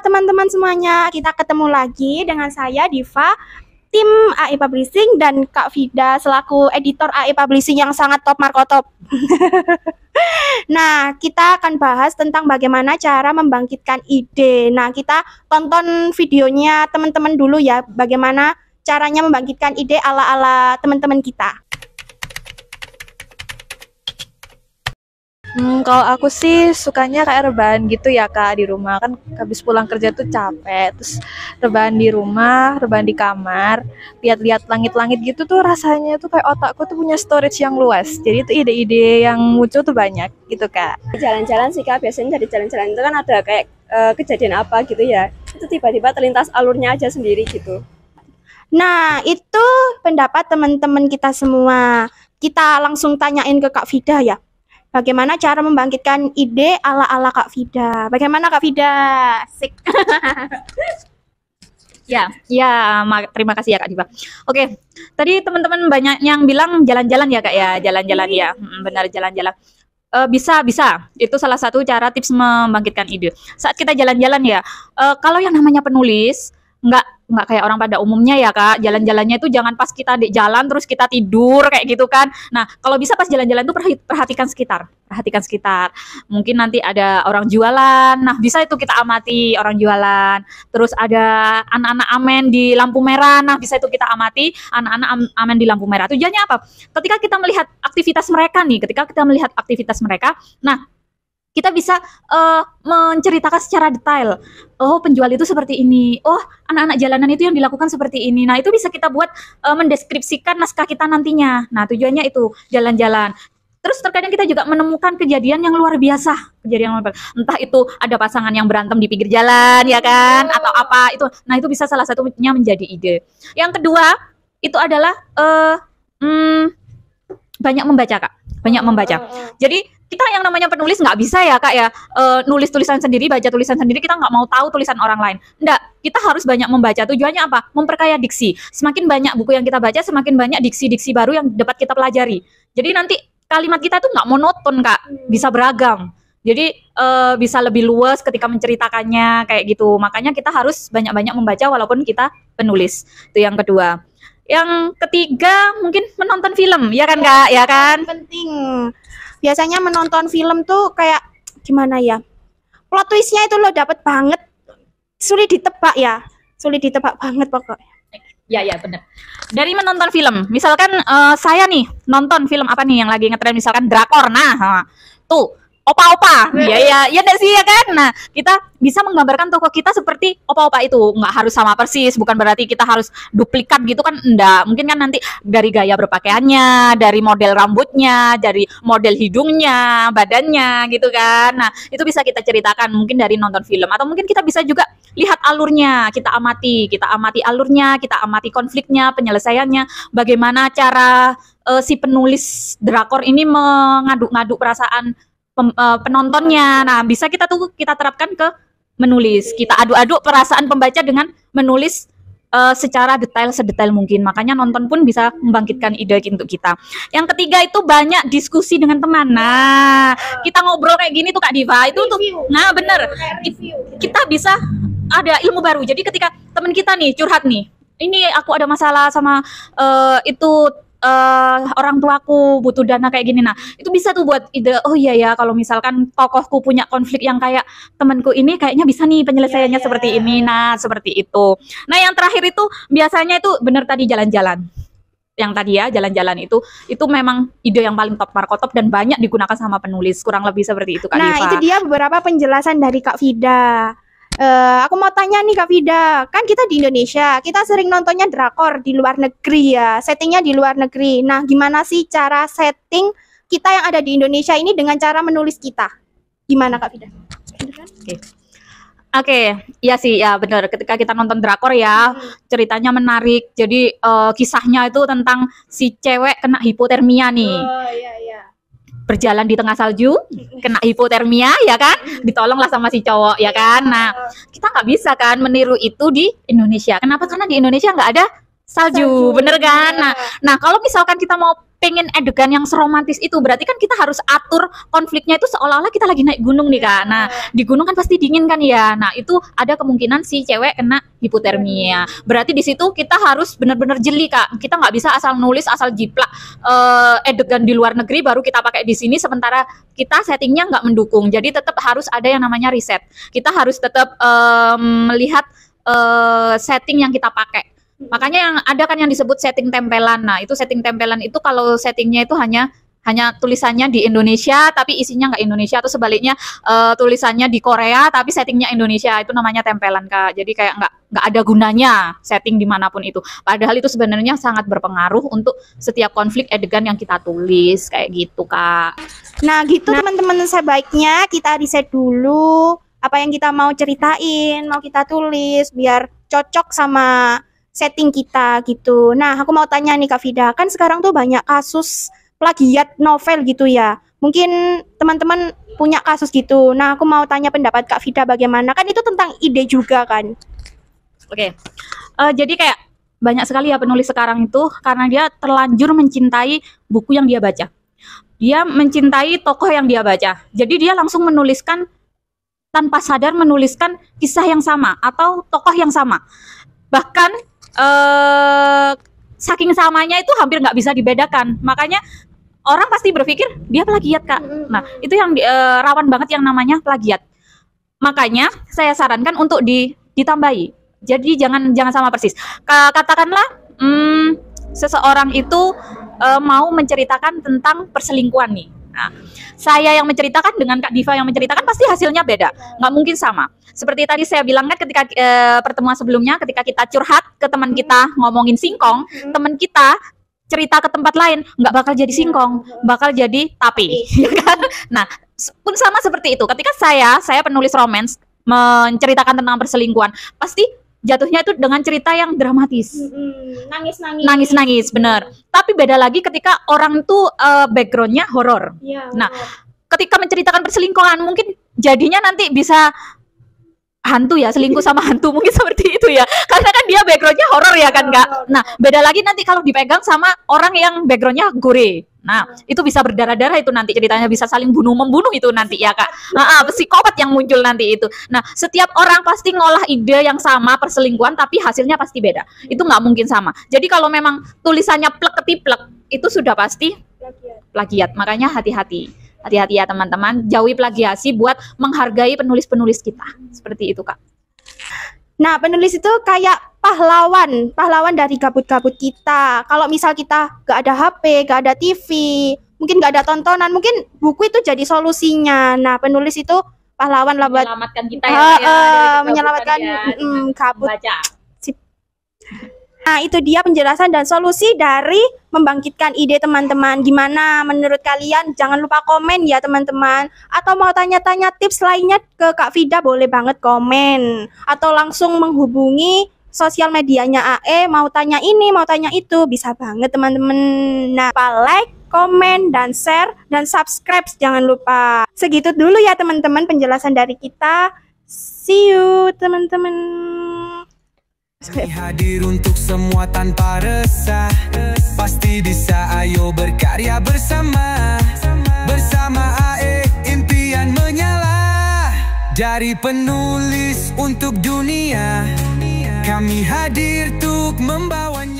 teman-teman semuanya, kita ketemu lagi dengan saya Diva, tim AI Publishing dan Kak Vida selaku editor AI Publishing yang sangat top markotop. Nah, kita akan bahas tentang bagaimana cara membangkitkan ide. Nah, kita tonton videonya teman-teman dulu ya, bagaimana caranya membangkitkan ide ala-ala teman-teman kita. Kalau aku sih sukanya kayak rebahan gitu ya Kak, di rumah kan habis pulang kerja tuh capek, terus rebahan di rumah, rebahan di kamar, lihat-lihat langit-langit gitu tuh rasanya tuh kayak otakku tuh punya storage yang luas, jadi tuh ide-ide yang muncul tuh banyak gitu Kak. Jalan-jalan sih Kak, biasanya dari jalan-jalan itu kan ada kayak kejadian apa gitu ya, itu tiba-tiba terlintas alurnya aja sendiri gitu. Nah, itu pendapat teman-teman kita semua. Kita langsung tanyain ke Kak Vida ya. Bagaimana cara membangkitkan ide ala-ala Kak Vida? Bagaimana Kak Vida? Sik. Terima kasih ya Kak Diva. Oke, tadi teman-teman banyak yang bilang jalan-jalan ya Kak ya, jalan-jalan ya. Benar, jalan-jalan. Bisa. Itu salah satu cara tips membangkitkan ide. Saat kita jalan-jalan ya, kalau yang namanya penulis, nggak kayak orang pada umumnya ya Kak, jalan-jalannya itu jangan pas kita di jalan terus kita tidur kayak gitu kan. Nah, kalau bisa pas jalan-jalan tuh perhatikan sekitar, mungkin nanti ada orang jualan, nah bisa itu kita amati orang jualan, terus ada anak-anak amen di lampu merah, nah bisa itu kita amati anak-anak amen di lampu merah. Tujuannya apa? Ketika kita melihat aktivitas mereka, nah kita bisa menceritakan secara detail. Oh, penjual itu seperti ini. Oh, anak-anak jalanan itu yang dilakukan seperti ini. Nah, itu bisa kita buat mendeskripsikan naskah kita nantinya. Nah, tujuannya itu jalan-jalan. Terus terkadang kita juga menemukan kejadian yang luar biasa. Entah itu ada pasangan yang berantem di pinggir jalan, ya kan? Atau apa itu. Nah, itu bisa salah satunya menjadi ide. Yang kedua, itu adalah banyak membaca, Kak. Banyak membaca. Jadi kita yang namanya penulis nggak bisa ya Kak ya, nulis tulisan sendiri, baca tulisan sendiri, kita nggak mau tahu tulisan orang lain. Nggak, kita harus banyak membaca. Tujuannya apa? Memperkaya diksi. Semakin banyak buku yang kita baca, semakin banyak diksi-diksi baru yang dapat kita pelajari. Jadi nanti kalimat kita tuh nggak monoton Kak, bisa beragam. Jadi bisa lebih luas ketika menceritakannya kayak gitu. Makanya kita harus banyak-banyak membaca walaupun kita penulis. Itu yang kedua. Yang ketiga mungkin menonton film, ya kan Kak? Ya kan? Penting. Biasanya menonton film tuh kayak gimana ya? Plot twistnya itu lo dapet banget. Sulit ditebak banget pokoknya. Ya benar. Dari menonton film, misalkan saya nih nonton film apa nih yang lagi ngetren, misalkan drakor. Nah, tuh opa-opa, ya enggak sih ya kan? Nah, kita bisa menggambarkan tokoh kita seperti opa-opa itu, nggak harus sama persis, bukan berarti kita harus duplikat gitu kan, enggak. Mungkin kan nanti dari gaya berpakaiannya, dari model rambutnya, dari model hidungnya, badannya gitu kan. Nah, itu bisa kita ceritakan mungkin dari nonton film, atau mungkin kita bisa juga lihat alurnya, kita amati alurnya, kita amati konfliknya, penyelesaiannya, bagaimana cara si penulis drakor ini mengaduk-ngaduk perasaan penontonnya. Nah, bisa kita terapkan ke menulis. Kita aduk-aduk perasaan pembaca dengan menulis secara sedetail mungkin. Makanya nonton pun bisa membangkitkan ide untuk kita. Yang ketiga itu banyak diskusi dengan teman. Nah, kita ngobrol kayak gini tuh Kak Diva, itu tuh. Nah, bener. Kita bisa ada ilmu baru. Jadi ketika teman kita nih curhat nih, ini aku ada masalah sama orang tuaku butuh dana kayak gini. Nah, itu bisa tuh buat ide. Oh iya ya, kalau misalkan tokohku punya konflik yang kayak temanku ini, kayaknya bisa nih penyelesaiannya seperti ini. Nah, seperti itu. Nah, yang terakhir itu biasanya itu benar tadi jalan-jalan. Yang tadi ya, jalan-jalan itu memang ide yang paling top markotop dan banyak digunakan sama penulis. Kurang lebih seperti itu Kak Diva. Nah, itu dia beberapa penjelasan dari Kak Vida. Aku mau tanya nih Kak Vida, kan kita di Indonesia, kita sering nontonnya drakor di luar negeri ya, settingnya di luar negeri. Nah, gimana sih cara setting kita yang ada di Indonesia ini dengan cara menulis kita? Gimana Kak Vida? Oke, iya sih, ya benar. Ketika kita nonton drakor ya, ceritanya menarik. Jadi kisahnya itu tentang si cewek kena hipotermia nih. Oh iya. Berjalan di tengah salju, kena hipotermia ya kan, ditolonglah sama si cowok ya kan. Nah, kita nggak bisa kan meniru itu di Indonesia. Kenapa? Karena di Indonesia nggak ada salju, bener kan? Nah, kalau misalkan kita mau pengen adegan yang seromantis itu, berarti kan kita harus atur konfliknya itu seolah-olah kita lagi naik gunung nih Kak. Nah, di gunung kan pasti dingin kan ya. Nah, itu ada kemungkinan si cewek kena hipotermia. Berarti di situ kita harus benar-benar jeli Kak. Kita nggak bisa asal nulis, asal jiplak adegan di luar negeri baru kita pakai di sini, sementara kita settingnya nggak mendukung. Jadi tetap harus ada yang namanya riset. Kita harus tetap melihat setting yang kita pakai. Makanya yang ada kan yang disebut setting tempelan. Nah, itu setting tempelan itu kalau settingnya itu hanya tulisannya di Indonesia tapi isinya nggak Indonesia, atau sebaliknya tulisannya di Korea tapi settingnya Indonesia, itu namanya tempelan Kak. Jadi kayak nggak ada gunanya setting dimanapun itu. Padahal itu sebenarnya sangat berpengaruh untuk setiap konflik adegan yang kita tulis kayak gitu Kak. Nah gitu teman-teman, sebaiknya kita riset dulu apa yang kita mau ceritain, mau kita tulis biar cocok sama setting kita gitu. Nah, aku mau tanya nih Kak Vida, kan sekarang tuh banyak kasus plagiat novel gitu ya. Mungkin teman-teman punya kasus gitu. Nah, aku mau tanya pendapat Kak Vida bagaimana? Kan itu tentang ide juga kan. Oke. Jadi kayak banyak sekali ya penulis sekarang itu karena dia terlanjur mencintai buku yang dia baca. Dia mencintai tokoh yang dia baca. Jadi dia langsung menuliskan tanpa sadar menuliskan kisah yang sama atau tokoh yang sama. Bahkan saking samanya itu hampir nggak bisa dibedakan. Makanya orang pasti berpikir dia plagiat Kak. Nah, itu yang rawan banget yang namanya plagiat. Makanya saya sarankan untuk ditambahi. Jadi jangan sama persis. Katakanlah seseorang itu mau menceritakan tentang perselingkuhan nih. Nah, saya yang menceritakan dengan Kak Diva yang menceritakan pasti hasilnya beda, nggak mungkin sama. Seperti tadi saya bilang kan ketika pertemuan sebelumnya, ketika kita curhat ke teman kita ngomongin singkong, teman kita cerita ke tempat lain nggak bakal jadi singkong, bakal jadi tapi, ya kan? Nah, pun sama seperti itu. Ketika saya penulis romance menceritakan tentang perselingkuhan, pasti jatuhnya itu dengan cerita yang dramatis, nangis, bener. Tapi beda lagi ketika orang itu backgroundnya horor. Nah, ketika menceritakan perselingkuhan mungkin jadinya nanti bisa hantu ya, selingkuh sama hantu mungkin seperti itu ya, karena kan dia backgroundnya horor ya kan Kak. Nah, beda lagi nanti kalau dipegang sama orang yang backgroundnya gore. Nah, itu bisa berdarah-darah itu nanti ceritanya, bisa saling bunuh-membunuh itu nanti ya Kak. Psikopat yang muncul nanti itu. Nah, setiap orang pasti ngolah ide yang sama perselingkuhan tapi hasilnya pasti beda. Itu nggak mungkin sama. Jadi kalau memang tulisannya plek ketiplek itu sudah pasti plagiat. Makanya hati-hati. Hati-hati ya teman-teman, jauhi plagiasi buat menghargai penulis-penulis kita. Seperti itu Kak. Nah, penulis itu kayak pahlawan dari gabut-gabut kita. Kalau misal kita gak ada HP, gak ada TV, mungkin gak ada tontonan, mungkin buku itu jadi solusinya. Nah, penulis itu pahlawan lah buat menyelamatkan kita ya, menyelamatkan gabut. Baca. Nah, itu dia penjelasan dan solusi dari membangkitkan ide teman-teman. Gimana menurut kalian? Jangan lupa komen ya teman-teman. Atau mau tanya-tanya tips lainnya ke Kak Vida, boleh banget komen. Atau langsung menghubungi sosial medianya AE, mau tanya ini, mau tanya itu, bisa banget teman-teman. Nah, like, komen, dan share, dan subscribe jangan lupa. Segitu dulu ya teman-teman penjelasan dari kita. See you teman-teman. Kami hadir untuk semua tanpa resah. Pasti bisa, ayo berkarya bersama. Bersama AE impian menyala. Dari penulis untuk dunia, kami hadir untuk membawanya.